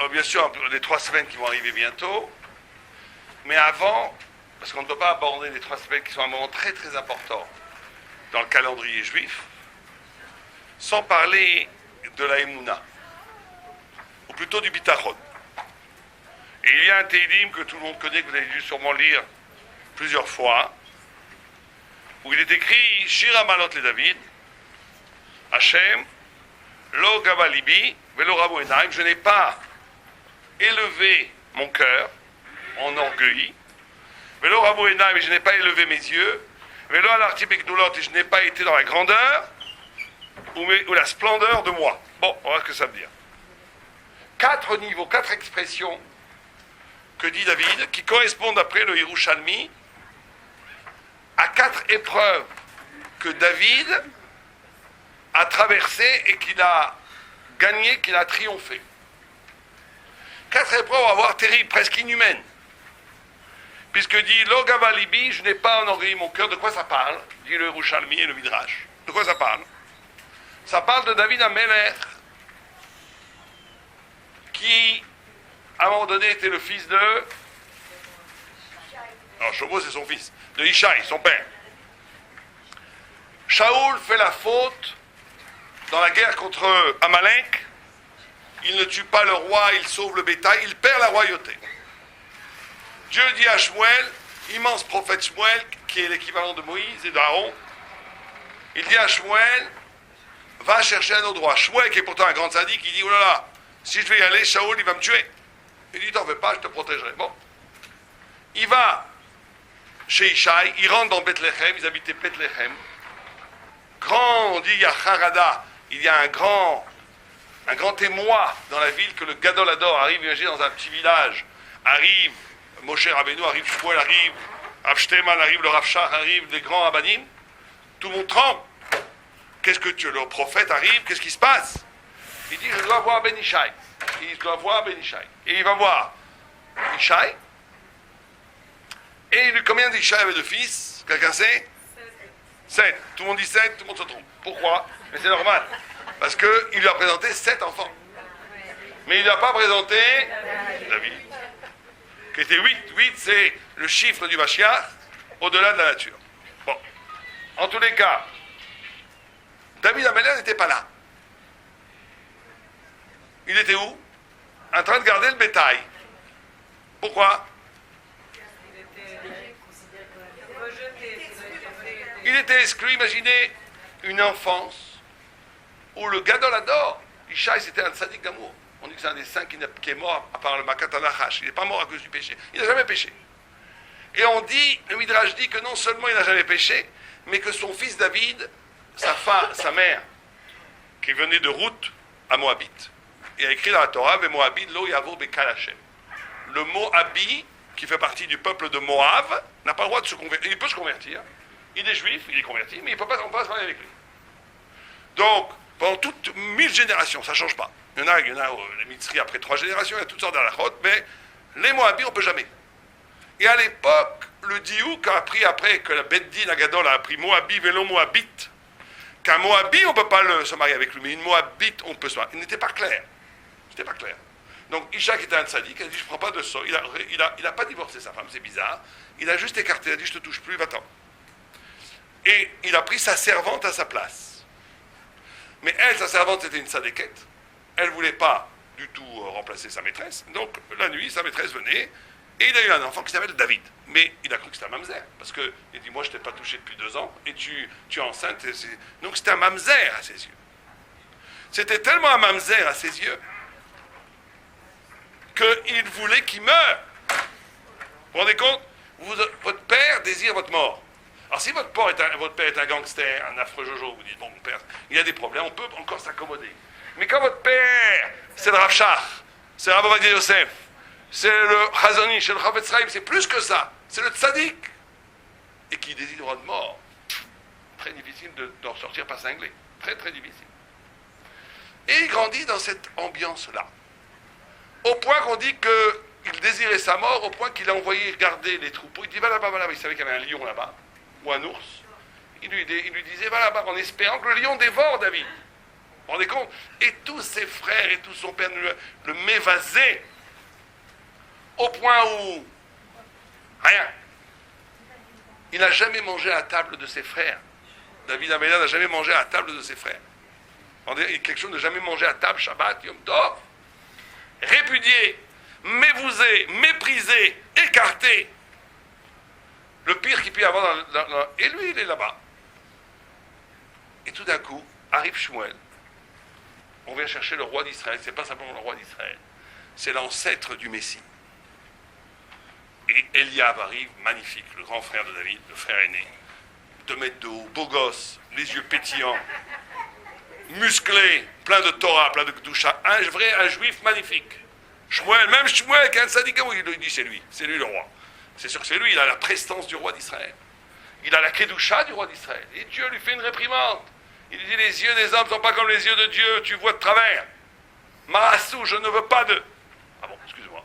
bien sûr, les 3 semaines qui vont arriver bientôt, mais avant, parce qu'on ne peut pas aborder les 3 semaines qui sont un moment très très important dans le calendrier juif, sans parler de la Emouna, ou plutôt du Bitachon. Et il y a un Teilim que tout le monde connaît, que vous avez dû sûrement lire plusieurs fois, où il est écrit Shir Hamalot le David, Hachem, Lo Gava Libi, Velo Rabu Enaim, je n'ai pas élevé mon cœur en orgueil, Velo Rabu Enaim, et je n'ai pas élevé mes yeux, Velo Alarti Bekdulot, et je n'ai pas été dans la grandeur ou la splendeur de moi. Bon, on va voir ce que ça veut dire. 4 niveaux, 4 expressions que dit David, qui correspondent après le Yerushalmi à 4 épreuves que David a traversées et qu'il a gagnées, qu'il a triomphé. 4 épreuves à voir terribles, presque inhumaines. Puisque dit Lo Gava Libi, je n'ai pas enorgueilli mon cœur. De quoi ça parle? Dit le Yerushalmi et le Midrash. De quoi ça parle? Ça parle de David Amelech, qui, à un moment donné, était le fils de... Alors, Shobo, c'est son fils. De Ishaï, son père. Shaoul fait la faute dans la guerre contre Amalek. Il ne tue pas le roi, il sauve le bétail, il perd la royauté. Dieu dit à Shmuel, immense prophète Shmuel, qui est l'équivalent de Moïse et d'Aaron, il dit à Shmuel, va chercher un autre roi. Shmuel, qui est pourtant un grand sadique, il dit, oh là là, si je vais y aller, Shaoul, il va me tuer. Il dit, t'en fais pas, je te protégerai. Bon. Il va chez Ishaï, il rentre dans Bethléem, ils habitaient Bethléem. Grand, on dit, il y a Harada, il y a un grand émoi dans la ville que le Gadol Hador arrive, imaginez, dans un petit village, arrive, Moshe Rabbeinu arrive, Shmuel arrive, Rav Shteman arrive, le Rav Shach arrive, les grands Rabbanim, tout le monde tremble. Qu'est-ce que le prophète arrive, qu'est-ce qui se passe? Il dit, je dois voir Ben Ishaï. Il doit voir Ben Ishaï. Et il va voir Ishaï. Et combien d'Ishaï avait de fils? Quelqu'un sait? 7. Tout le monde dit 7, tout le monde se trompe. Pourquoi? Mais c'est normal. Parce qu'il lui a présenté 7 enfants. Mais il ne lui a pas présenté David, qui était 8. 8, c'est le chiffre du Mashiach, au-delà de la nature. Bon. En tous les cas, David Amelech n'était pas là. Il était où? En train de garder le bétail. Pourquoi? Il était exclu. Imaginez une enfance où le Gadol Hador, Ishaï, c'était un tzaddik d'amour. On dit que c'est un des 5 qui est mort à part le Makat Anachash. Il n'est pas mort à cause du péché. Il n'a jamais péché. Et on dit, le Midrash dit que non seulement il n'a jamais péché, mais que son fils David, sa mère, qui venait de Ruth à Moabit, il a écrit dans la Torah, « Moabit lo yavo bekal Hashem ». Le Moabi, qui fait partie du peuple de Moab, n'a pas le droit de se convertir. Il peut se convertir. Il est juif, il est converti, mais on ne peut pas se marier avec lui. Donc, pendant toutes 1000 générations, ça ne change pas. Il y en a les Mitzri après 3 générations, il y a toutes sortes d'alakhot, mais les Moabis, on ne peut jamais. Et à l'époque, le Diouk a appris après que la Beddin Agadol a appris Moabi, vélo Moabite, qu'un Moabi, on ne peut pas se marier avec lui, mais une Moabite, on peut se marier. Il n'était pas clair. C'était pas clair. Donc, Ishak était un tzaddik, il a dit, je ne prends pas de ça. Il n'a pas divorcé sa femme, c'est bizarre. Il a juste écarté, il a dit, je ne te touche plus, va-t'en. Et il a pris sa servante à sa place. Mais elle, sa servante, c'était une tzadékette. Elle ne voulait pas du tout remplacer sa maîtresse. Donc, la nuit, sa maîtresse venait, et il a eu un enfant qui s'appelle David. Mais il a cru que c'était un mamzer. Parce qu'il dit, moi, je ne t'ai pas touché depuis 2 ans, et tu es enceinte. Donc, c'était un mamzer à ses yeux. C'était tellement un mamzer à ses yeux qu'il voulait qu'il meure. Vous vous rendez compte? Votre père désire votre mort. Alors si votre père est un gangster, un affreux Jojo, vous dites, bon, mon père, il y a des problèmes, on peut encore s'accommoder. Mais quand votre père, c'est le Rav Shach, c'est le Rav Ovadia Yosef, c'est le Chazoni, c'est le Chafetz Chaim, c'est plus que ça, c'est le tzaddik, et qui désire votre mort, très difficile d'en sortir par cinglé, très très difficile. Et il grandit dans cette ambiance-là. Au point qu'on dit qu'il désirait sa mort, au point qu'il a envoyé garder les troupeaux. Il dit, va là-bas, il savait qu'il y avait un lion là-bas, ou un ours. Il lui disait, va là-bas, en espérant que le lion dévore David. vous rendez compte? Et tous ses frères et tout son père le mévasaient au point où rien. Il n'a jamais mangé à la table de ses frères. David Amélia n'a jamais mangé à la table de ses frères. Quelque chose de jamais mangé à table, Shabbat, Yom Tov. Répudié, mévousé, méprisé, écarté. Le pire qu'il peut y avoir et lui, il est là-bas. Et tout d'un coup, arrive Shmuel. On vient chercher le roi d'Israël. C'est pas simplement le roi d'Israël. C'est l'ancêtre du Messie. Et Eliab arrive, magnifique, le grand frère de David, le frère aîné. 2 mètres de haut, beau gosse, les yeux pétillants, musclé, plein de Torah, plein de Kedusha. Un juif magnifique. Shmuel, même Shmuel, qui a un syndicat, il dit c'est lui le roi. C'est sûr que c'est lui, il a la prestance du roi d'Israël. Il a la Kedusha du roi d'Israël. Et Dieu lui fait une réprimande. Il dit, les yeux des hommes ne sont pas comme les yeux de Dieu, tu vois de travers. Marassou, je ne veux pas de... Ah bon, excuse-moi.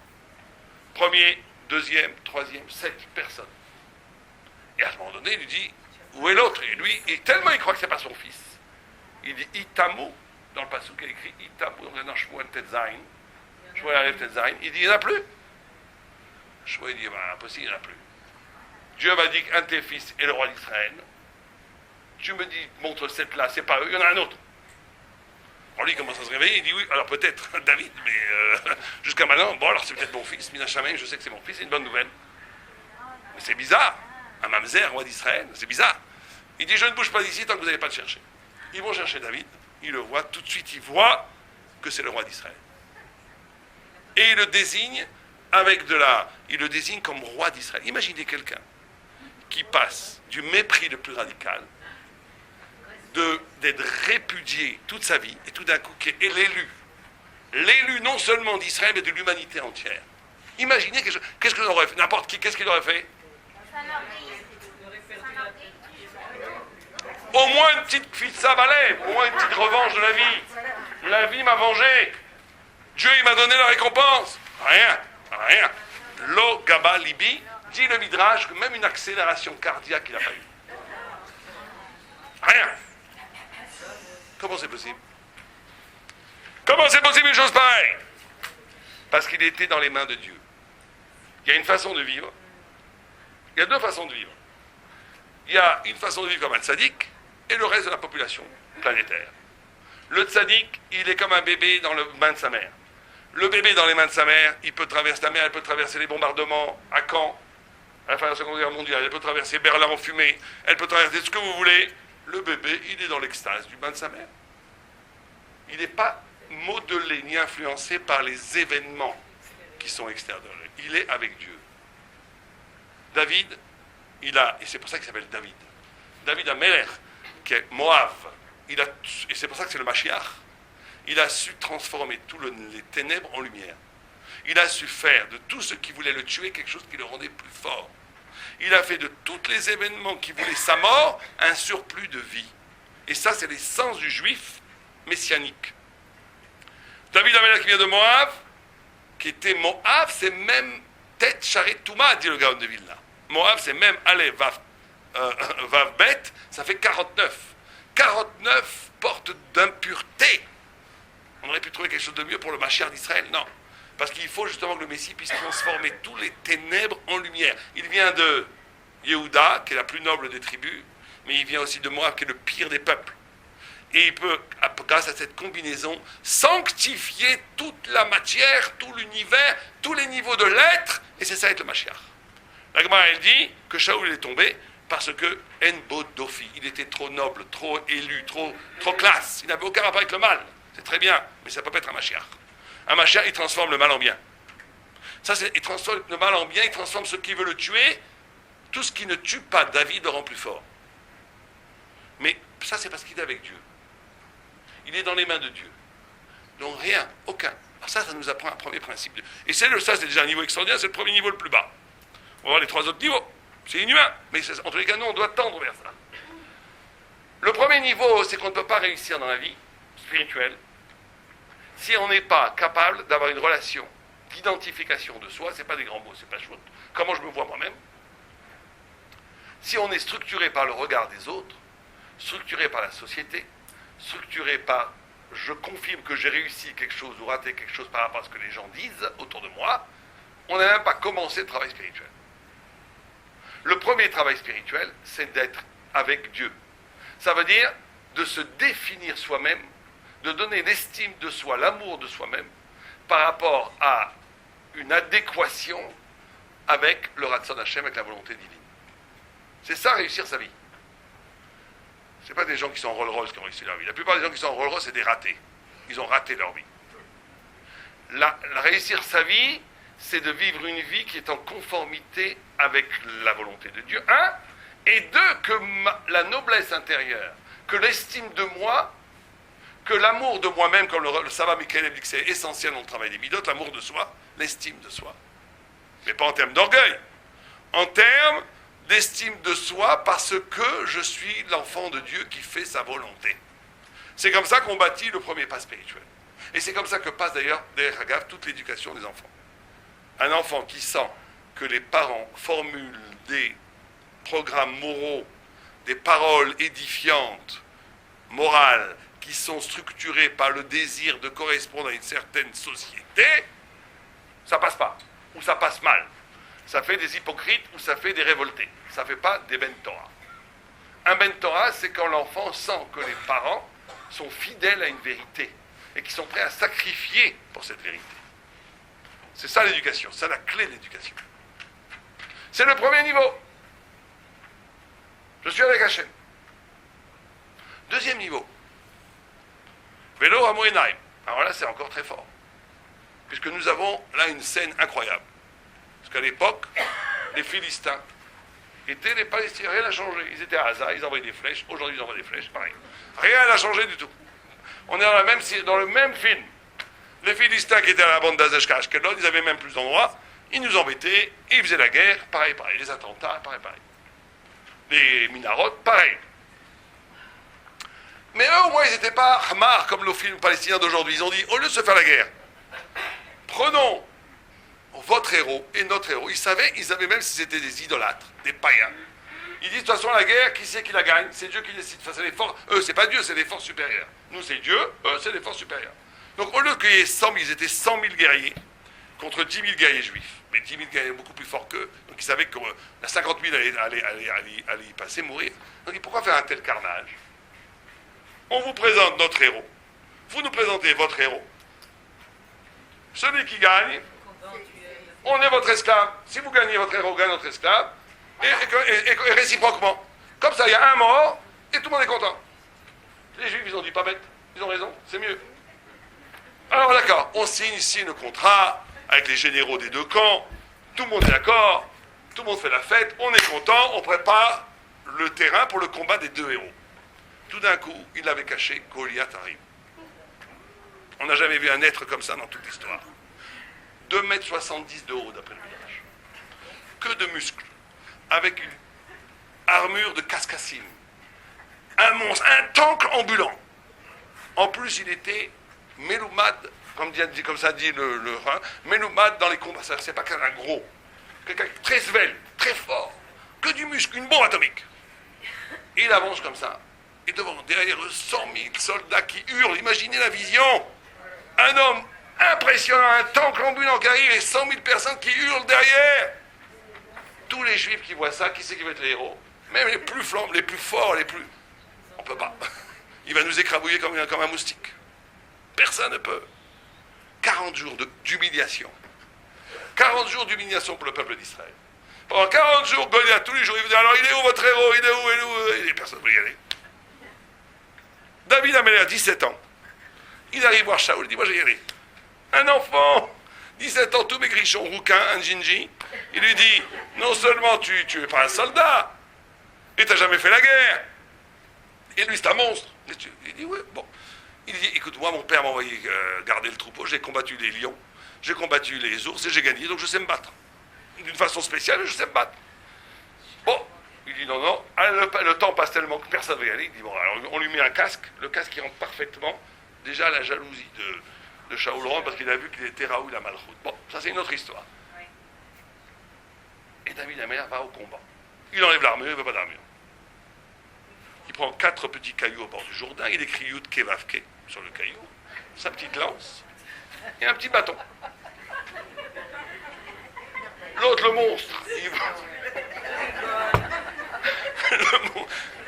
Premier, deuxième, troisième, 7 personnes. Et à ce moment donné, il lui dit, où est l'autre? Et lui, tellement il croit que ce n'est pas son fils. Il dit, Itamu, dans le passage qu'il écrit, Itamu, dans Shmuel Tetzain, Shmuel Aleph Tetzain, il dit, il n'y en a plus. Shmuel dit, impossible, il n'y en a plus. Dieu m'a dit qu'un de tes fils est le roi d'Israël. Tu me dis, montre cette là, c'est pas eux, il y en a un autre. Alors lui, il commence à se réveiller, il dit, oui, alors peut-être David, mais jusqu'à maintenant, bon, alors c'est peut-être mon fils, Minachamem, je sais que c'est mon fils, c'est une bonne nouvelle. Mais c'est bizarre. Un mamzer, roi d'Israël, c'est bizarre. Il dit, je ne bouge pas d'ici tant que vous n'allez pas le chercher. Ils vont chercher David, il le voit, tout de suite, il voit que c'est le roi d'Israël. Et il le désigne il le désigne comme roi d'Israël. Imaginez quelqu'un qui passe du mépris le plus radical, d'être répudié toute sa vie, et tout d'un coup, qui est l'élu non seulement d'Israël, mais de l'humanité entière. Imaginez qu'est-ce qu'il aurait fait, n'importe qui, qu'est-ce qu'il aurait fait? Au moins une petite fitsa balai, au moins une petite revanche de la vie. La vie m'a vengé. Dieu, il m'a donné la récompense. Rien. Lo Gaba Libi, dit le Midrash, que même une accélération cardiaque, il n'a pas eu. Rien. Comment c'est possible? Comment c'est possible une chose pareille? Parce qu'il était dans les mains de Dieu. Il y a une façon de vivre. Il y a 2 façons de vivre. Il y a une façon de vivre comme un tzaddik et le reste de la population planétaire. Le tzaddik, il est comme un bébé dans les mains de sa mère. Le bébé dans les mains de sa mère, la mère, elle peut traverser les bombardements à Caen, à la fin de la Seconde Guerre mondiale, elle peut traverser Berlin en fumée, elle peut traverser ce que vous voulez. Le bébé, il est dans l'extase du bain de sa mère. Il n'est pas modelé ni influencé par les événements qui sont extérieurs de lui. Il est avec Dieu. David, et c'est pour ça qu'il s'appelle David. David Améler, qui est Moab, et c'est pour ça que c'est le Mashiach. Il a su transformer tous les ténèbres en lumière. Il a su faire de tout ce qui voulait le tuer quelque chose qui le rendait plus fort. Il a fait de tous les événements qui voulaient sa mort un surplus de vie. Et ça, c'est l'essence du juif messianique. David Améler qui vient de Moab, qui était Moab, c'est même tête charré Touma, dit le Gaon de Vilna. Moab, c'est même allez, Vav Bet, ça fait 49. 49 portes d'impureté. On aurait pu trouver quelque chose de mieux pour le Mashiach d'Israël, non. Parce qu'il faut justement que le Messie puisse transformer tous les ténèbres en lumière. Il vient de Yehuda, qui est la plus noble des tribus, mais il vient aussi de Moab, qui est le pire des peuples. Et il peut, grâce à cette combinaison, sanctifier toute la matière, tout l'univers, tous les niveaux de l'être, et c'est ça être le Mashiach. La Gemara, elle dit que Shaoul est tombé parce que Enbo Dofi, il était trop noble, trop élu, trop classe. Il n'avait aucun rapport avec le mal. C'est très bien, mais ça ne peut pas être un Mashiach. Un Mashiach, il transforme le mal en bien. Il transforme le mal en bien, il transforme ce qui veut le tuer. Tout ce qui ne tue pas David le rend plus fort. Mais ça, c'est parce qu'il est avec Dieu. Il est dans les mains de Dieu. Donc rien, aucun. Alors ça nous apprend un premier principe. Et ça, c'est déjà un niveau extraordinaire, c'est le premier niveau le plus bas. On va voir les 3 autres niveaux. C'est inhumain. Mais en tous les cas, nous, on doit tendre vers ça. Le premier niveau, c'est qu'on ne peut pas réussir dans la vie spirituelle si on n'est pas capable d'avoir une relation d'identification de soi. C'est pas des grands mots, c'est pas chouette. Comment je me vois moi-même? Si on est structuré par le regard des autres, structuré par la société, structuré par je confirme que j'ai réussi quelque chose ou raté quelque chose par rapport à ce que les gens disent autour de moi, on n'a même pas commencé le travail spirituel. Le premier travail spirituel, c'est d'être avec Dieu. Ça veut dire de se définir soi-même, de donner l'estime de soi, l'amour de soi-même, par rapport à une adéquation avec le Ratson Hashem, avec la volonté divine. C'est ça, réussir sa vie. Ce n'est pas des gens qui sont en Rolls-Royce qui ont réussi leur vie. La plupart des gens qui sont en Rolls-Royce, c'est des ratés. Ils ont raté leur vie. Réussir sa vie, c'est de vivre une vie qui est en conformité avec la volonté de Dieu, un, et deux, que la noblesse intérieure, que l'estime de moi, que l'amour de moi-même, comme le Sava Michael dit que c'est essentiel dans le travail des Midot, l'amour de soi, l'estime de soi. Mais pas en termes d'orgueil, en termes d'estime de soi parce que je suis l'enfant de Dieu qui fait sa volonté. C'est comme ça qu'on bâtit le premier pas spirituel. Et c'est comme ça que passe d'ailleurs, derrière Hagav, toute l'éducation des enfants. Un enfant qui sent que les parents formulent des programmes moraux, des paroles édifiantes, morales, qui sont structurées par le désir de correspondre à une certaine société, ça passe pas, ou ça passe mal. Ça fait des hypocrites ou ça fait des révoltés. Ça ne fait pas des Ben Torah. Un Ben Torah, c'est quand l'enfant sent que les parents sont fidèles à une vérité et qu'ils sont prêts à sacrifier pour cette vérité. C'est ça l'éducation, c'est la clé de l'éducation. C'est le premier niveau. Je suis avec Hachem. Deuxième niveau. Vélo à Moenaim. Alors là, c'est encore très fort. Puisque nous avons là une scène incroyable. Parce qu'à l'époque, les Philistins étaient les Palestiniens. Rien n'a changé. Ils étaient à Haza, ils envoyaient des flèches. Aujourd'hui, ils envoient des flèches. Pareil. Rien n'a changé du tout. On est dans le même film. Les Philistins qui étaient à la bande d'Azeshka, Ashkelon, ils avaient même plus d'endroits. Ils nous embêtaient. Et ils faisaient la guerre. Pareil. Les attentats, pareil. Les minarotes, pareil. Mais eux, au moins, ils n'étaient pas Hamar comme le film palestinien d'aujourd'hui. Ils ont dit, au lieu de se faire la guerre, prenons votre héros et notre héros. Ils savaient même si c'était des idolâtres, des païens. Ils disent, de toute façon, la guerre, qui c'est qui la gagne? C'est Dieu qui décide. Enfin, c'est les forces. Eux, c'est pas Dieu, c'est les forces supérieures. Nous, c'est Dieu, eux, c'est les forces supérieures. Donc, au lieu qu'il y ait 100 000, ils étaient 100 000 guerriers contre 10 000 guerriers juifs. Mais 10 000 guerriers beaucoup plus forts qu'eux. Donc, ils savaient que la 50 000 allait y passer, mourir. Donc, pourquoi faire un tel carnage? On vous présente notre héros. Vous nous présentez votre héros. Celui qui gagne, on est votre esclave. Si vous gagnez, votre héros gagne notre esclave. Et réciproquement. Comme ça, il y a un mort et tout le monde est content. Les Juifs, ils ont dit pas bête. Ils ont raison, c'est mieux. Alors d'accord, on signe ici le contrat avec les généraux des deux camps. Tout le monde est d'accord. Tout le monde fait la fête. On est content. On prépare le terrain pour le combat des deux héros. Tout d'un coup, il avait caché, Goliath arrive. On n'a jamais vu un être comme ça dans toute l'histoire. 2,70 m de haut, d'après le village. Que de muscles. Avec une armure de cascassim. Un monstre, un tank ambulant. En plus, il était méloumad, comme ça dit le Rhin, méloumad dans les combats. C'est pas qu'un gros. Quelqu'un très svelte, très fort. Que du muscle, une bombe atomique. Et il avance comme ça. Et devant, derrière eux, 100 000 soldats qui hurlent. Imaginez la vision. Un homme impressionnant, un tank ambulant qui arrive et 100 000 personnes qui hurlent derrière. Tous les juifs qui voient ça, qui c'est qui va être les héros? Même les plus flammes, les plus forts, les plus... On ne peut pas. Il va nous écrabouiller comme un moustique. Personne ne peut. 40 jours d'humiliation. 40 jours d'humiliation pour le peuple d'Israël. Pendant 40 jours, Goliath, tous les jours, il vous dit, alors il est où votre héros? Il est où? Et personne ne veut y aller. David Améler, 17 ans. Il arrive voir Shaoul, il dit, moi j'ai y aller. Un enfant, 17 ans, tout maigrichon, rouquin, un ginji. Il lui dit, non seulement tu es pas un soldat, et tu n'as jamais fait la guerre. Et lui, c'est un monstre. Il dit, oui, bon. Il dit, écoute, moi, mon père m'a envoyé garder le troupeau, j'ai combattu les lions, j'ai combattu les ours, et j'ai gagné, donc je sais me battre. D'une façon spéciale, je sais me battre. Bon. Il dit non, le temps passe tellement que personne ne va y aller. Il dit bon, alors on lui met un casque, le casque qui rentre parfaitement. Déjà la jalousie de Shaoul rentre parce qu'il a vu qu'il était Raoul la Malchoute. Bon, ça c'est une autre histoire. Oui. Et David Améler va au combat. Il enlève l'armure, il ne veut pas d'armure. prend 4 petits cailloux au bord du Jourdain, il écrit Yud Kevavke sur le caillou, sa petite lance et un petit bâton. L'autre, le monstre,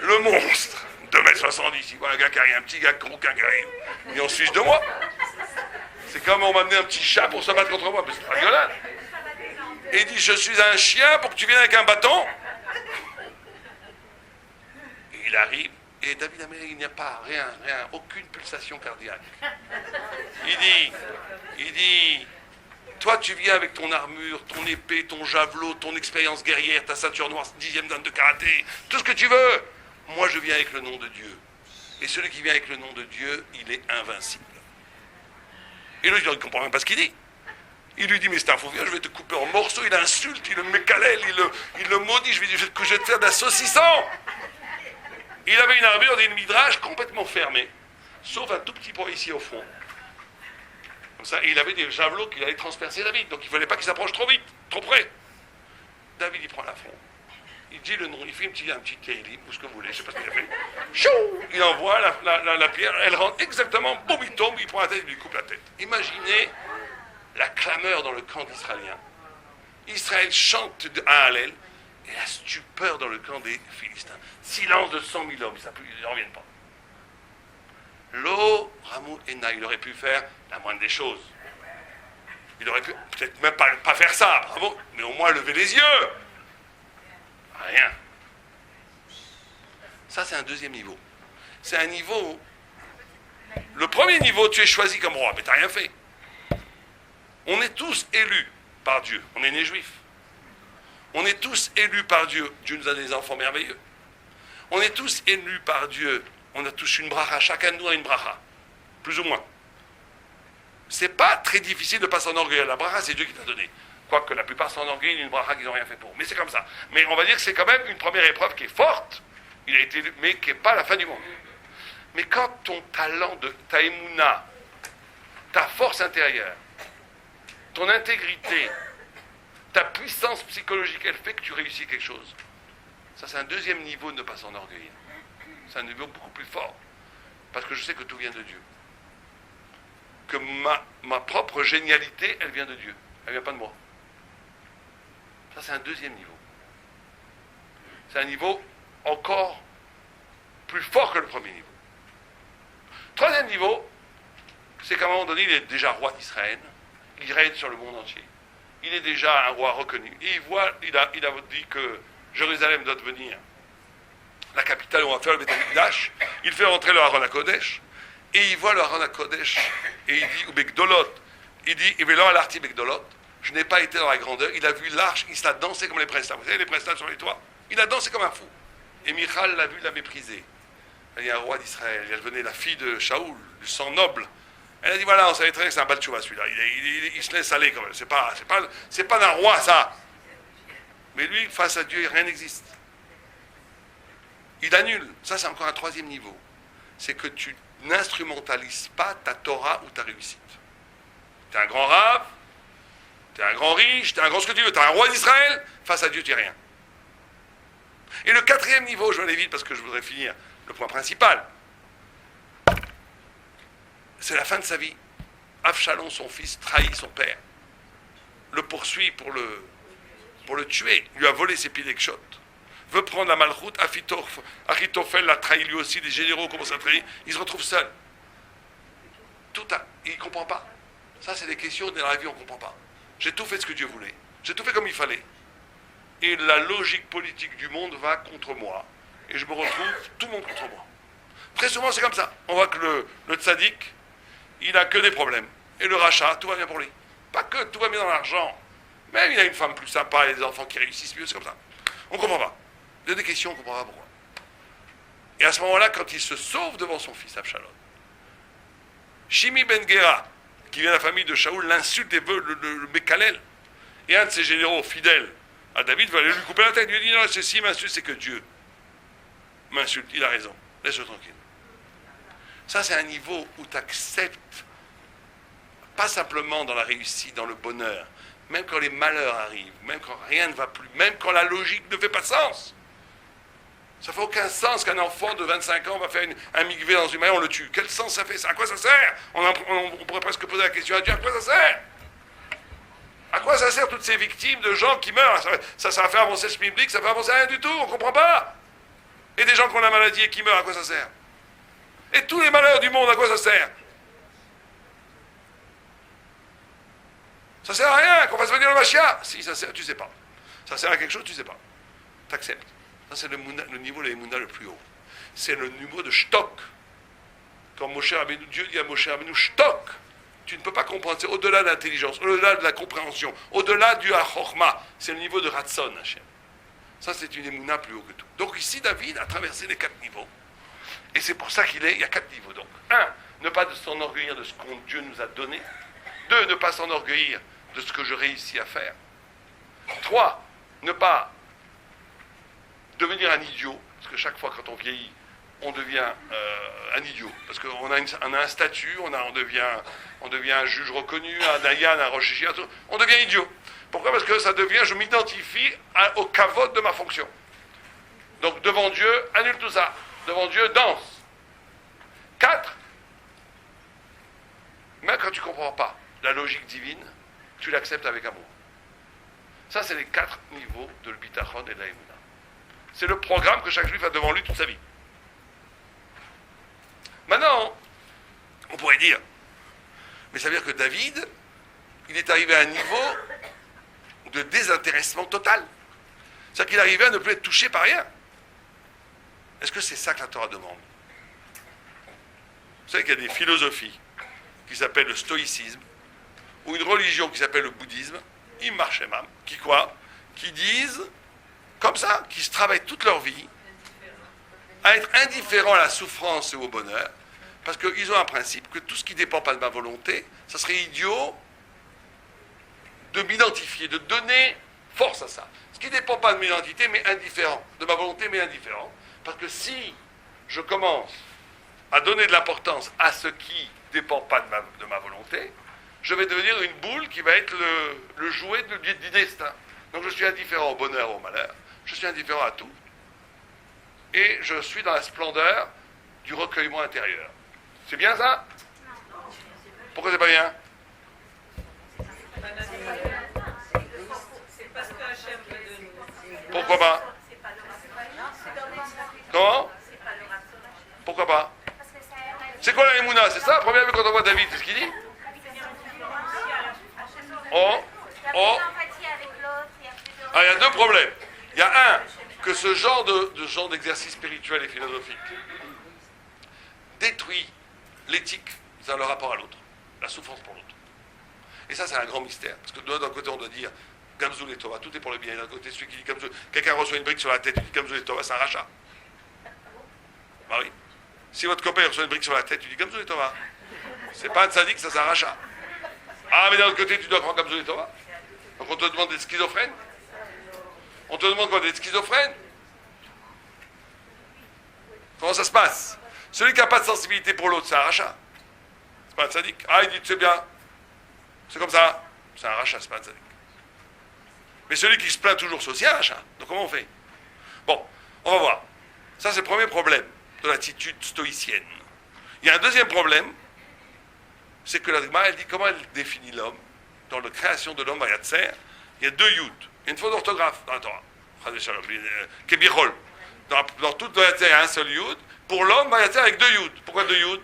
le monstre, 2,70 m, il voit un gars qui arrive, un petit gars rouquin qui arrive, et on se fiche de moi. C'est comme on m'a amené un petit chat pour se battre contre moi, mais c'est pas violent. Et il dit, je suis un chien pour que tu viennes avec un bâton. Et il arrive, et David Amélie, il n'y a pas, rien, aucune pulsation cardiaque. Il dit, toi tu viens avec ton armure, ton épée, ton javelot, ton expérience guerrière, ta ceinture noire, 10e dan de karaté, tout ce que tu veux. Moi je viens avec le nom de Dieu. Et celui qui vient avec le nom de Dieu, il est invincible. Et là, il ne comprend même pas ce qu'il dit. Il lui dit, mais c'est un fou, viens, je vais te couper en morceaux. Il insulte, il le mécalèle, il le maudit. Je vais dire, je vais te faire d'un saucisson. Il avait une armure d'une midrash complètement fermée, sauf un tout petit point ici au fond. Comme ça, et il avait des javelots qu'il allait transpercer David. Donc il ne fallait pas qu'il s'approche trop vite, trop près. David, il prend l'affront. Il dit le nom, il fait un petit télim, ou ce que vous voulez, je ne sais pas ce qu'il a fait. Chou, il envoie la pierre, elle rentre exactement, boum, il tombe, il prend la tête, il lui coupe la tête. Imaginez la clameur dans le camp d'Israéliens. Israël chante un Hallel, et la stupeur dans le camp des Philistins. Silence de 100 000 hommes, ils n'en reviennent pas. Lo, Ramou, Ena, il aurait pu faire la moindre des choses. Il aurait pu, peut-être même pas faire ça, bravo, mais au moins lever les yeux. Rien. Ça, c'est un deuxième niveau. C'est un niveau... Le premier niveau, tu es choisi comme roi, mais tu n'as rien fait. On est tous élus par Dieu. On est nés juifs. On est tous élus par Dieu. Dieu nous a des enfants merveilleux. On est tous élus par Dieu. On a tous une bracha. Chacun de nous a une bracha. Plus ou moins. C'est pas très difficile de ne pas s'enorgueillir. La bracha, c'est Dieu qui t'a donné. Quoique la plupart s'enorgueillent d'une bracha qu'ils n'ont rien fait pour. Mais c'est comme ça. Mais on va dire que c'est quand même une première épreuve qui est forte. Il a été, mais qui n'est pas la fin du monde. Mais quand ton talent, ta émouna, ta force intérieure, ton intégrité, ta puissance psychologique, elle fait que tu réussis quelque chose. Ça, c'est un deuxième niveau de ne pas s'enorgueillir. C'est un niveau beaucoup plus fort. Parce que je sais que tout vient de Dieu. Que ma propre génialité, elle vient de Dieu. Elle ne vient pas de moi. Ça, c'est un deuxième niveau. C'est un niveau encore plus fort que le premier niveau. Troisième niveau, c'est qu'à un moment donné, il est déjà roi d'Israël. Il règne sur le monde entier. Il est déjà un roi reconnu. Et il a dit que Jérusalem doit devenir la capitale où on va faire le Beth Amikdash. Il fait rentrer le Haron HaKodesh. Et il voit le Haron HaKodesh. Et il dit, ou Begdolot. Il dit, Evelon alarti Begdolot. Je n'ai pas été dans la grandeur. Il a vu l'arche, il s'est dansé comme les prestataires. Vous savez, les prestataires sur les toits. Il a dansé comme un fou. Et Michal l'a vu, l'a méprisé. Il y a un roi d'Israël. Elle venait la fille de Shaoul, du sang noble. Elle a dit, voilà, on savait très bien que c'est un Baltchouva, celui-là. Il se laisse aller quand même. C'est pas d'un roi, ça. Mais lui, face à Dieu, rien n'existe. Il annule. Ça, c'est encore un troisième niveau. C'est que tu n'instrumentalises pas ta Torah ou ta réussite. Tu es un grand rave, tu es un grand riche, tu es un grand ce que tu veux, tu es un roi d'Israël, face à Dieu, tu n'es rien. Et le quatrième niveau, je vais aller vite parce que je voudrais finir le point principal, c'est la fin de sa vie. Avshalom, son fils, trahit son père, le poursuit pour le tuer, lui a volé ses pieds d'Ekshot, veut prendre la malchoute, Achitophel l'a trahi lui aussi, les généraux commencent à trahir, il se retrouve seul. Il ne comprend pas. Ça, c'est des questions dans la vie, on ne comprend pas. J'ai tout fait ce que Dieu voulait. J'ai tout fait comme il fallait. Et la logique politique du monde va contre moi. Et je me retrouve tout le monde contre moi. Très souvent, c'est comme ça. On voit que le tzaddik, il n'a que des problèmes. Et le rachat, tout va bien pour lui. Pas que tout va bien dans l'argent. Même il a une femme plus sympa et des enfants qui réussissent mieux, c'est comme ça. On ne comprend pas. Il y a des questions, on ne comprend pas pourquoi. Et à ce moment-là, quand il se sauve devant son fils, Avshalom, Shimi ben Gera, qui vient de la famille de Shaoul, l'insulte et veut le Mekalel. Et un de ses généraux fidèles à David va aller lui couper la tête. Il lui dit, non, c'est si m'insulte, c'est que Dieu m'insulte. Il a raison. Laisse-le tranquille. Ça, c'est un niveau où tu acceptes, pas simplement dans la réussite, dans le bonheur, même quand les malheurs arrivent, même quand rien ne va plus, même quand la logique ne fait pas de sens. Ça fait aucun sens qu'un enfant de 25 ans va faire un migvé dans une main, on le tue. Quel sens ça fait? À quoi ça sert? On pourrait presque poser la question à Dieu, à quoi ça sert? À quoi ça sert toutes ces victimes de gens qui meurent? Ça va faire avancer ce public, ça va avancer rien du tout, on ne comprend pas. Et des gens qui ont la maladie et qui meurent, à quoi ça sert? Et tous les malheurs du monde, à quoi ça sert? Ça sert à rien qu'on fasse venir le Mashiach. Si, ça sert, tu sais pas. Ça sert à quelque chose, tu sais pas. T'acceptes. Ça, c'est le niveau de l'Emouna le plus haut. C'est le niveau de Shtok. Quand Moshe Rabbeinu, Dieu dit à Moshe Rabbeinu, Shtok, tu ne peux pas comprendre. C'est au-delà de l'intelligence, au-delà de la compréhension, au-delà du Achorma. C'est le niveau de Ratson, Hachem. Ça, c'est une Emouna plus haut que tout. Donc ici, David a traversé les 4 niveaux. Et c'est pour ça il y a 4 niveaux. Donc, 1, ne pas s'enorgueillir de ce que Dieu nous a donné. 2, ne pas s'enorgueillir de ce que je réussis à faire. 3, ne pas devenir un idiot, parce que chaque fois quand on vieillit, on devient un idiot, parce qu'on a un statut, on devient un juge reconnu, un dayan, un rosh hashanah, on devient idiot. Pourquoi? Parce que ça devient, je m'identifie au kavod de ma fonction. Donc devant Dieu, annule tout ça. Devant Dieu, danse. 4, même quand tu ne comprends pas la logique divine, tu l'acceptes avec amour. Ça, c'est les 4 niveaux de l'bitachon et de la émouna. C'est le programme que chaque juif a devant lui toute sa vie. Maintenant, on pourrait dire, mais ça veut dire que David, il est arrivé à un niveau de désintéressement total. C'est-à-dire qu'il arrivait à ne plus être touché par rien. Est-ce que c'est ça que la Torah demande? Vous savez qu'il y a des philosophies qui s'appellent le stoïcisme, ou une religion qui s'appelle le bouddhisme, Immarchemam, qui quoi? Qui disent, comme ça, qui se travaillent toute leur vie à être indifférents à la souffrance et au bonheur, parce qu'ils ont un principe que tout ce qui ne dépend pas de ma volonté, ça serait idiot de m'identifier, de donner force à ça. Ce qui ne dépend pas de mon identité, mais indifférent, de ma volonté, mais indifférent. Parce que si je commence à donner de l'importance à ce qui ne dépend pas de ma volonté, je vais devenir une boule qui va être le jouet du destin. Donc je suis indifférent au bonheur, au malheur, je suis indifférent à tout, et je suis dans la splendeur du recueillement intérieur. C'est bien ça? Pourquoi c'est pas bien? Pourquoi pas? Comment? Pourquoi pas? C'est quoi la Emouna? C'est ça la première fois quand on voit David, c'est ce qu'il dit? Ah, il y a 2 problèmes. Il y a un, que ce genre d'exercice spirituel et philosophique détruit l'éthique dans le rapport à l'autre, la souffrance pour l'autre. Et ça, c'est un grand mystère. Parce que d'un côté, on doit dire Gamzoul et Tova, tout est pour le bien. Et d'un côté, celui qui dit Gamzoul, quelqu'un reçoit une brique sur la tête, il dit Gamzoul et Tova, c'est un rachat. Bah oui. Si votre copain reçoit une brique sur la tête, tu dis Gamzoul et Tova. C'est pas un tzaddik, ça c'est un rachat. Ah, mais d'un autre côté, tu dois prendre Gamzoul et Tova. Donc on te demande d'être schizophrène. On te demande quoi, d'être schizophrène? Comment ça se passe? Celui qui n'a pas de sensibilité pour l'autre, c'est un rachat. C'est pas un tzaddik. Ah, il dit, c'est bien. C'est comme ça. C'est un rachat, c'est pas un tzaddik. Mais celui qui se plaint toujours, c'est aussi un rachat. Donc comment on fait? Bon, on va voir. Ça, c'est le premier problème de l'attitude stoïcienne. Il y a un deuxième problème, c'est que la Gemara, elle dit comment elle définit l'homme. Dans la création de l'homme, il y a 2 yud. Il y a une faute d'orthographe dans la Torah. Kebichol. Dans toute la il y a un seul yud. Pour l'homme, avec 2 yud. Pourquoi 2 yud?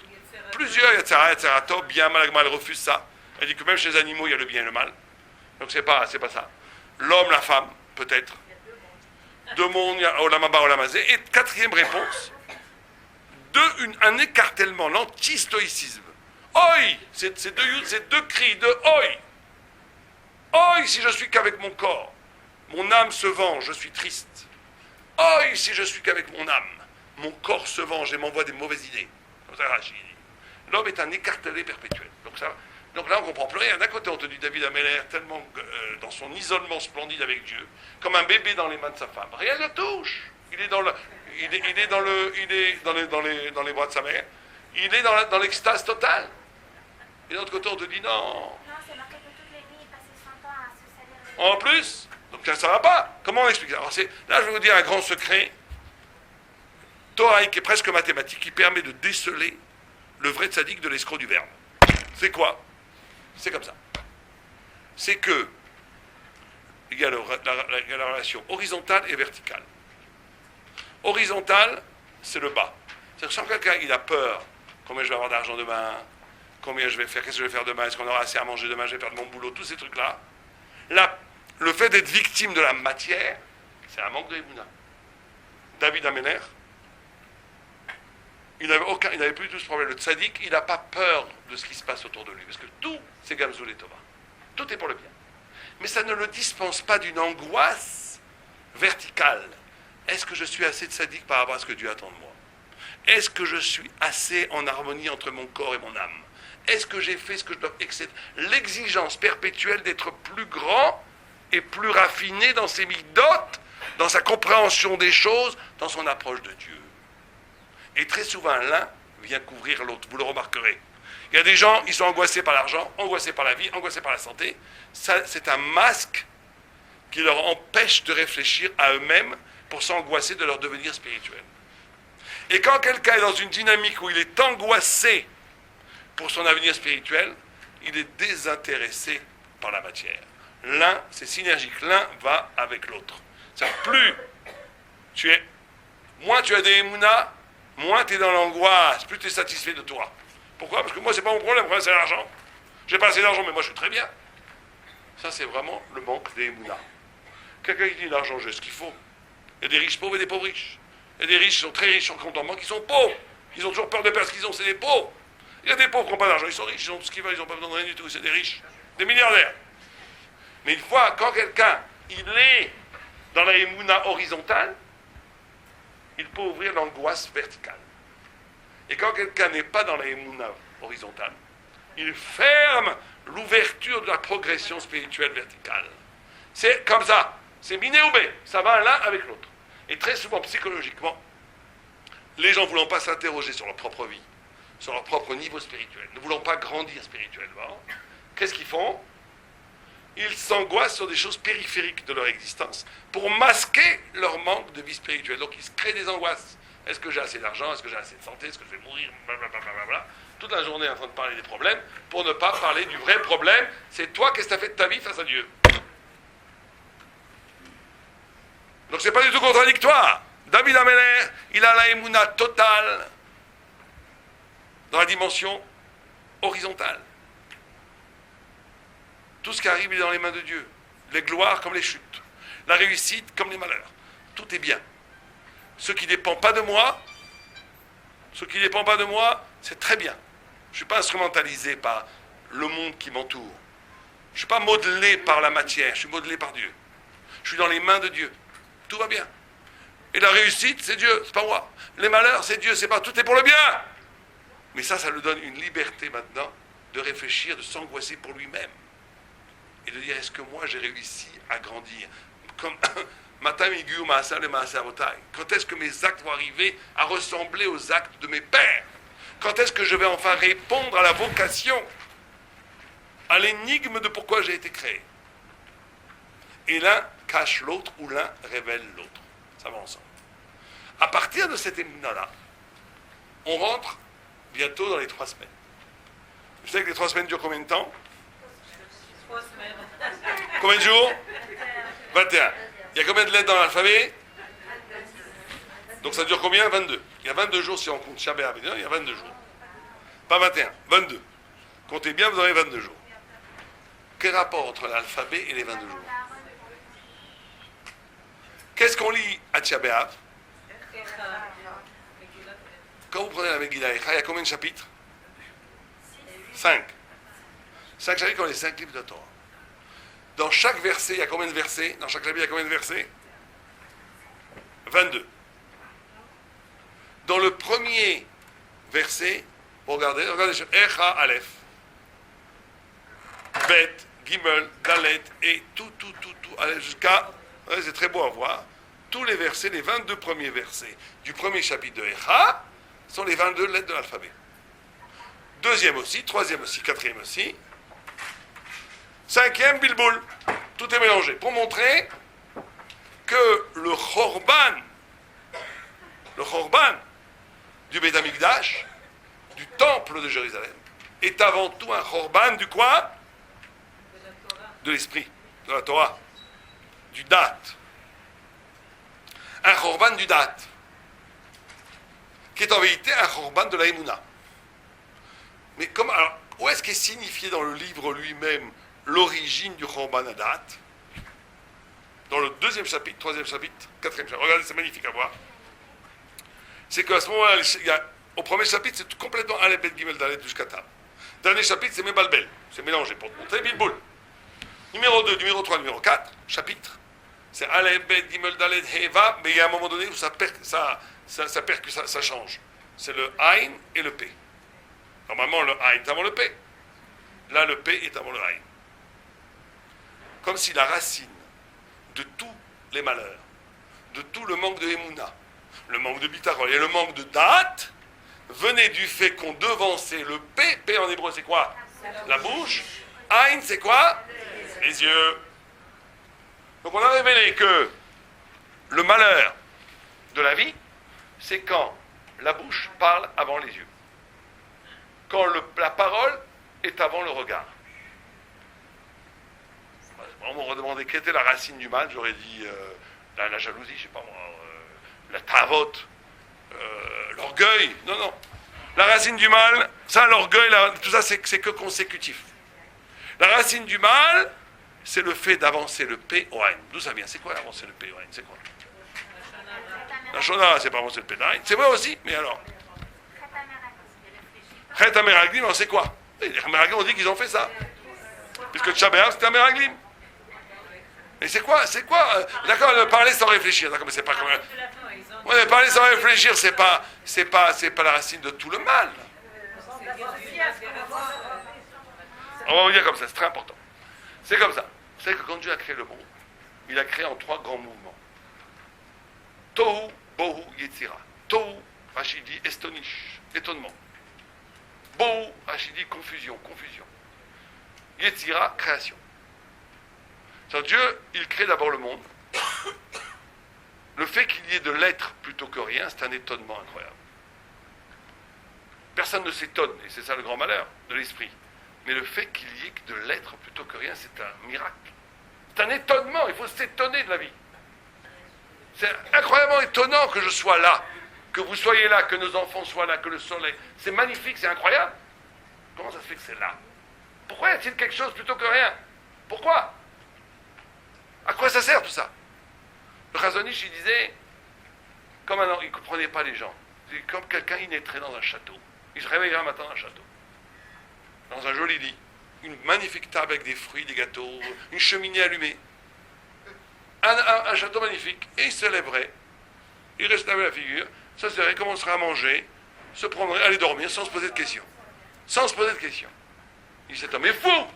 Plusieurs Yatzera, top, bien, mal, elle refuse ça. Elle dit que même chez les animaux, il y a le bien et le mal. Donc c'est pas ça. L'homme, la femme, peut-être. 2 mondes, il y a Olamaba, Olamazé. Et 4e réponse, un écartèlement, l'anti-stoïcisme. Oi! Ces 2 yud, c'est 2 cris de oi! Oi, si je suis qu'avec mon corps, mon âme se venge, je suis triste. Oi, si je suis qu'avec mon âme, mon corps se venge et m'envoie des mauvaises idées. Comme ça, Rachid dit. L'homme est un écartelé perpétuel. Donc là, on ne comprend plus rien. D'un côté, on te dit David Améler, tellement dans son isolement splendide avec Dieu, comme un bébé dans les mains de sa femme. Rien ne le touche. Il est dans les bras de sa mère. Il est dans l'extase totale. Et de l'autre côté, on te dit non. En plus, donc ça ne va pas. Comment on explique ça? Alors là, je vais vous dire un grand secret Torah qui est presque mathématique, qui permet de déceler le vrai tzaddik de l'escroc du verbe. C'est quoi? C'est comme ça. C'est que il y a la relation horizontale et verticale. Horizontale, c'est le bas. C'est-à-dire que quand quelqu'un il a peur, combien je vais avoir d'argent demain, combien je vais faire, qu'est-ce que je vais faire demain, est-ce qu'on aura assez à manger demain, je vais perdre mon boulot, tous ces trucs-là. Là, le fait d'être victime de la matière, c'est un manque de Emouna. David Améler, il n'avait plus du tout ce problème. Le tzaddik, il n'a pas peur de ce qui se passe autour de lui, parce que tout, c'est Gamzoul et Tova. Tout est pour le bien. Mais ça ne le dispense pas d'une angoisse verticale. Est-ce que je suis assez tzaddik par rapport à ce que Dieu attend de moi? Est-ce que je suis assez en harmonie entre mon corps et mon âme? Est-ce que j'ai fait ce que je dois, etc. L'exigence perpétuelle d'être plus grand et plus raffiné dans ses midotes, dans sa compréhension des choses, dans son approche de Dieu. Et très souvent, l'un vient couvrir l'autre, vous le remarquerez. Il y a des gens, ils sont angoissés par l'argent, angoissés par la vie, angoissés par la santé. Ça, c'est un masque qui leur empêche de réfléchir à eux-mêmes pour s'angoisser de leur devenir spirituel. Et quand quelqu'un est dans une dynamique où il est angoissé pour son avenir spirituel, il est désintéressé par la matière. L'un, c'est synergique, l'un va avec l'autre. C'est-à-dire, moins tu as des émounas, moins tu es dans l'angoisse, plus tu es satisfait de toi. Pourquoi? Parce que moi, c'est pas mon problème, c'est l'argent. J'ai pas assez d'argent, mais moi, je suis très bien. Ça, c'est vraiment le manque des émounas. Quelqu'un qui dit l'argent, j'ai ce qu'il faut. Il y a des riches pauvres et des pauvres riches. Il y a des riches qui sont très riches sur le compte en banque, qui sont pauvres. Ils ont toujours peur de perdre ce qu'ils ont, c'est des pauvres. Il y a des pauvres qui n'ont pas d'argent, ils sont riches, ils ont tout ce qu'ils veulent, ils n'ont pas besoin de rien du tout, c'est des riches, des milliardaires. Mais une fois, quand quelqu'un, il est dans la émouna horizontale, il peut ouvrir l'angoisse verticale. Et quand quelqu'un n'est pas dans la émouna horizontale, il ferme l'ouverture de la progression spirituelle verticale. C'est comme ça, c'est miné ou bé, ça va l'un avec l'autre. Et très souvent, psychologiquement, les gens ne voulant pas s'interroger sur leur propre vie, sur leur propre niveau spirituel, ne voulant pas grandir spirituellement, qu'est-ce qu'ils font? Ils s'angoissent sur des choses périphériques de leur existence pour masquer leur manque de vie spirituelle. Donc ils se créent des angoisses. Est-ce que j'ai assez d'argent? Est-ce que j'ai assez de santé? Est-ce que je vais mourir? Blablabla. Toute la journée en train de parler des problèmes pour ne pas parler du vrai problème. C'est toi, qu'est-ce que tu as fait de ta vie face à Dieu? Donc c'est pas du tout contradictoire. David Améler, il a la émouna totale dans la dimension horizontale. Tout ce qui arrive est dans les mains de Dieu. Les gloires comme les chutes. La réussite comme les malheurs. Tout est bien. Ce qui ne dépend pas de moi, c'est très bien. Je ne suis pas instrumentalisé par le monde qui m'entoure. Je ne suis pas modelé par la matière, je suis modelé par Dieu. Je suis dans les mains de Dieu. Tout va bien. Et la réussite, c'est Dieu, c'est pas moi. Les malheurs, c'est Dieu, c'est pas tout est pour le bien. Mais ça lui donne une liberté maintenant de réfléchir, de s'angoisser pour lui-même. Et de dire, est-ce que moi j'ai réussi à grandir? Comme Matam Igu Maasa le Maasa Rotai. Quand est-ce que mes actes vont arriver à ressembler aux actes de mes pères? Quand est-ce que je vais enfin répondre à la vocation, à l'énigme de pourquoi j'ai été créé? Et l'un cache l'autre ou l'un révèle l'autre. Ça va ensemble. À partir de cette émuna-là, on rentre bientôt dans les 3 semaines. Vous savez que les 3 semaines durent combien de temps? 3 semaines. Combien de jours? 21. Il y a combien de lettres dans l'alphabet? Donc ça dure combien? 22. Il y a 22 jours si on compte Shabbat, il y a 22 jours. Pas 21, 22. Comptez bien, vous aurez 22 jours. Quel rapport entre l'alphabet et les 22 jours? Qu'est-ce qu'on lit à Tisha B'Av? Quand vous prenez la Megillah Echa, il y a combien de chapitres? 5. 5 chapitres ont les 5 livres de Torah. Dans chaque verset, il y a combien de versets? Dans chaque chapitre, il y a combien de versets? 22. Dans le premier verset, regardez sur Echa Aleph, Bet, Gimel, Dalet, et tout, jusqu'à, c'est très beau à voir, tous les versets, les 22 premiers versets du premier chapitre de Echa, sont les 22 lettres de l'alphabet. Deuxième aussi, troisième aussi, quatrième aussi. Cinquième, Bilboul. Tout est mélangé. Pour montrer que le Chorban le Chorban du Beth Amikdash, du temple de Jérusalem, est avant tout un Chorban du quoi? De l'esprit, de la Torah, du date. Un Chorban du date, qui est en vérité un Chorban de la Emouna. Mais alors, où est-ce qu'est signifié dans le livre lui-même l'origine du Chorban à date? Dans le 2e chapitre, 3e chapitre, 4e chapitre. Regardez, c'est magnifique à voir. C'est qu'à ce moment-là, au premier chapitre, c'est complètement Aleph, Bet, Gimel, Dalet jusqu'à Tav. Dernier chapitre, c'est Mebalbel. C'est mélangé pour te montrer Bilboul. Numéro 2, numéro 3, numéro 4, chapitre. C'est Aleph, Bet, Gimel, Dalet, Heva, mais il y a un moment donné où ça change. C'est le Aïn et le P. Normalement, le Aïn est avant le P. Là, le P est avant le Aïn. Comme si la racine de tous les malheurs, de tout le manque de Emouna, le manque de Bitarol et le manque de date, venait du fait qu'on devançait le P. P en hébreu, c'est quoi? La bouche. Aïn, c'est quoi? Les yeux. Donc on a révélé que le malheur de la vie, c'est quand la bouche parle avant les yeux. Quand la parole est avant le regard. On m'aurait demandé quelle était la racine du mal, j'aurais dit la jalousie, je sais pas moi, la tavote, l'orgueil. Non. La racine du mal, ça, l'orgueil, tout ça, c'est que consécutif. La racine du mal, c'est le fait d'avancer le P au Aïn. D'où ça vient? C'est quoi avancer le P au Aïn? C'est quoi? La Shona, c'est pas avancer le P au Aïn. C'est vrai aussi, mais alors? Chet HaMeraglim, on sait quoi? Les Meraglim ont dit qu'ils ont fait ça. Puisque Tchabéar, c'était un Meraglim. Mais c'est quoi? D'accord, parler sans réfléchir. D'accord, mais c'est pas comme. Ouais, mais parler sans réfléchir, c'est pas la racine de tout le mal. On va vous dire comme ça, c'est très important. C'est comme ça. Vous savez que quand Dieu a créé le monde, il a créé en 3 grands mouvements. Tohu, Bohu, Yetzira. Tohu, Rachid dit estonish, étonnement. Bohu, Rachid dit confusion. Yetzira, création. Dieu, il crée d'abord le monde. Le fait qu'il y ait de l'être plutôt que rien, c'est un étonnement incroyable. Personne ne s'étonne, et c'est ça le grand malheur de l'esprit. Mais le fait qu'il y ait de l'être plutôt que rien, c'est un miracle. C'est un étonnement, il faut s'étonner de la vie. C'est incroyablement étonnant que je sois là, que vous soyez là, que nos enfants soient là, que le soleil... C'est magnifique, c'est incroyable. Comment ça se fait que c'est là? Pourquoi y a-t-il quelque chose plutôt que rien? Pourquoi? À quoi ça sert tout ça? Le Chazon Ish, il disait, il ne comprenait pas les gens. C'est comme quelqu'un, il naîtrait dans un château. Il se réveillerait un matin dans un château. Dans un joli lit. Une magnifique table avec des fruits, des gâteaux, une cheminée allumée. Un château magnifique. Et il se lèverait. Il resterait la figure, s'asseoirait, commencerait à manger, se prendrait, aller dormir sans se poser de questions. Sans se poser de questions. Il dit, cet homme est fou!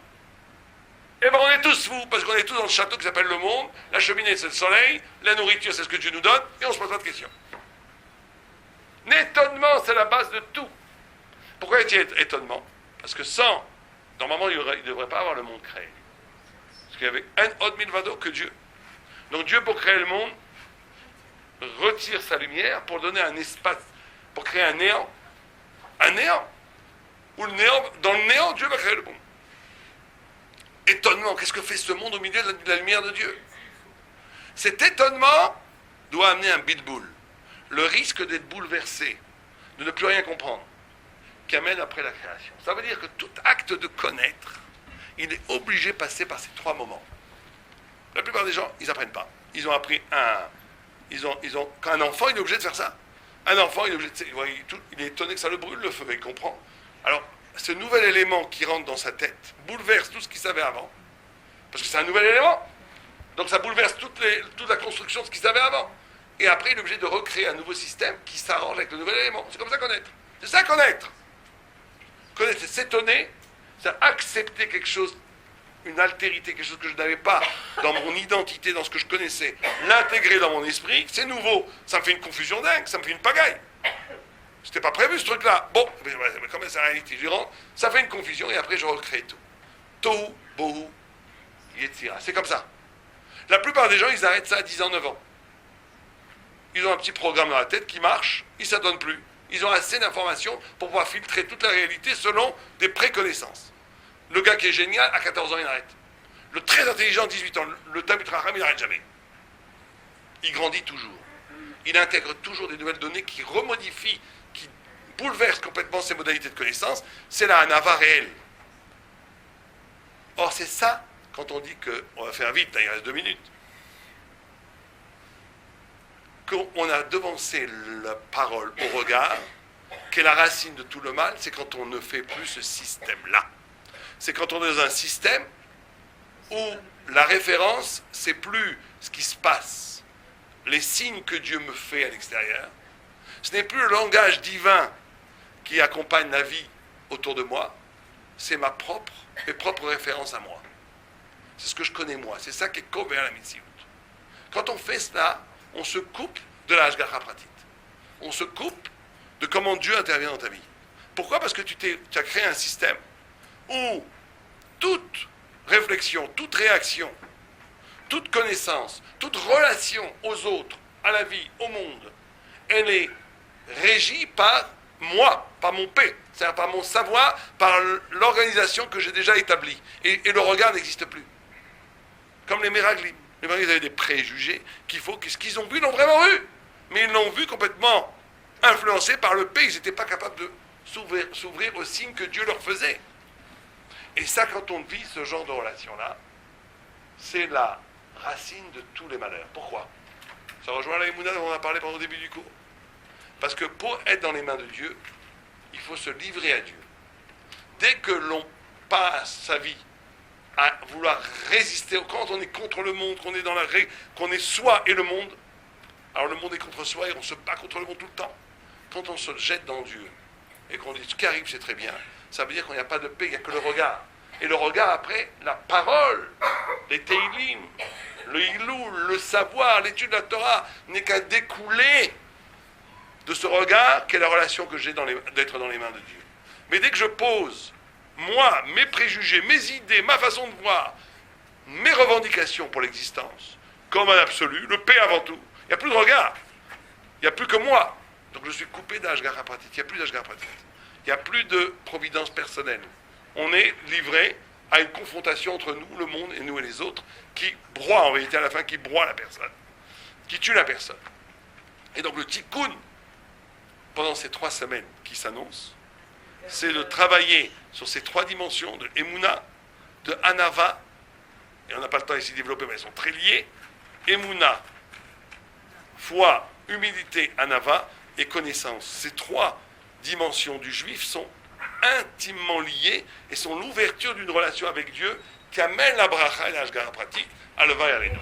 Eh bien, on est tous fous, parce qu'on est tous dans le château qui s'appelle le monde, la cheminée, c'est le soleil, la nourriture, c'est ce que Dieu nous donne, et on ne se pose pas de questions. L'étonnement, c'est la base de tout. Pourquoi est-il étonnement? Parce que normalement, il ne devrait pas avoir le monde créé. Parce qu'il y avait un autre milvado que Dieu. Donc Dieu, pour créer le monde, retire sa lumière pour donner un espace, pour créer un néant. Un néant. Où dans le néant, Dieu va créer le monde. Étonnement, qu'est-ce que fait ce monde au milieu de la lumière de Dieu? Cet étonnement doit amener un bitboul. Le risque d'être bouleversé, de ne plus rien comprendre, qui amène après la création. Ça veut dire que tout acte de connaître, il est obligé de passer par ces 3 moments. La plupart des gens, ils n'apprennent pas. Ils ont appris quand un enfant, il est obligé de faire ça. Un enfant, il est obligé il est étonné que ça le brûle, le feu, il comprend. Alors, ce nouvel élément qui rentre dans sa tête bouleverse tout ce qu'il savait avant, parce que c'est un nouvel élément. Donc ça bouleverse toute la construction de ce qu'il savait avant. Et après, il est obligé de recréer un nouveau système qui s'arrange avec le nouvel élément. C'est comme ça connaître. C'est ça connaître. Connaître, c'est s'étonner, c'est accepter quelque chose, une altérité, quelque chose que je n'avais pas dans mon identité, dans ce que je connaissais, l'intégrer dans mon esprit, c'est nouveau. Ça me fait une confusion dingue, ça me fait une pagaille. C'était pas prévu ce truc-là. Bon, mais comme c'est la réalité, je rentre, ça fait une confusion et après je recrée tout. Tohu, Bohu, Yetzira. C'est comme ça. La plupart des gens, ils arrêtent ça à 10 ans, 9 ans. Ils ont un petit programme dans la tête qui marche, ils ne s'adonnent plus. Ils ont assez d'informations pour pouvoir filtrer toute la réalité selon des préconnaissances. Le gars qui est génial, à 14 ans, il arrête. Le très intelligent, 18 ans, le Talmid Chacham, il n'arrête jamais. Il grandit toujours. Il intègre toujours des nouvelles données qui remodifient, qui bouleversent complètement ses modalités de connaissance. C'est la Hanava réelle. Or, c'est ça, quand on dit que, on va faire vite, là, il reste 2 minutes, qu'on a devancé la parole au regard, qui est la racine de tout le mal, c'est quand on ne fait plus ce système-là. C'est quand on est dans un système où la référence, c'est plus ce qui se passe, les signes que Dieu me fait à l'extérieur. Ce n'est plus le langage divin qui accompagne la vie autour de moi, c'est mes propres références à moi. C'est ce que je connais moi, c'est ça qui est Kover la Mitzvot. Quand on fait cela, on se coupe de la Hashgacha Pratit. On se coupe de comment Dieu intervient dans ta vie. Pourquoi ? Parce que tu as créé un système où toute réflexion, toute réaction, toute connaissance, toute relation aux autres, à la vie, au monde, elle est régie par moi, par mon P, c'est-à-dire par mon savoir, par l'organisation que j'ai déjà établie. Et le regard n'existe plus. Comme les Meraglim. Les Meraglim avaient des préjugés qu'il faut que ce qu'ils ont vu, ils l'ont vraiment vu. Mais ils l'ont vu complètement influencé par le P. Ils n'étaient pas capables de s'ouvrir aux signes que Dieu leur faisait. Et ça, quand on vit ce genre de relation-là, c'est la racine de tous les malheurs. Pourquoi ? Ça rejoint la Emouna dont on a parlé pendant le début du cours. Parce que pour être dans les mains de Dieu, il faut se livrer à Dieu. Dès que l'on passe sa vie à vouloir résister, quand on est contre le monde, qu'on est soi et le monde, alors le monde est contre soi et on se bat contre le monde tout le temps. Quand on se jette dans Dieu et qu'on dit ce qui arrive c'est très bien, ça veut dire qu'il n'y a pas de paix, il n'y a que le regard. Et le regard après, la parole, les Teilim, le Hiloul, le savoir, l'étude de la Torah, n'est qu'à découler de ce regard qu'est la relation que j'ai d'être dans les mains de Dieu. Mais dès que je pose, moi, mes préjugés, mes idées, ma façon de voir, mes revendications pour l'existence, comme un absolu, le paix avant tout, il n'y a plus de regard. Il n'y a plus que moi. Donc je suis coupé d'Hashgacha Pratit. Il n'y a plus d'Hashgacha Pratit. Il n'y a plus de providence personnelle. On est livré à une confrontation entre nous, le monde, et nous et les autres, qui broie en vérité à la fin, qui broie la personne, qui tue la personne. Et donc le tikkun, pendant ces 3 semaines qui s'annoncent, c'est de travailler sur ces 3 dimensions de Emouna, de Hanava, et on n'a pas le temps ici de développer, mais elles sont très liées, Emouna, foi, humilité, Hanava, et connaissance. Ces 3 dimensions du juif sont intimement liées et sont l'ouverture d'une relation avec Dieu qui amène la bracha et la Hashgacha Pratit à Leva et à Reno.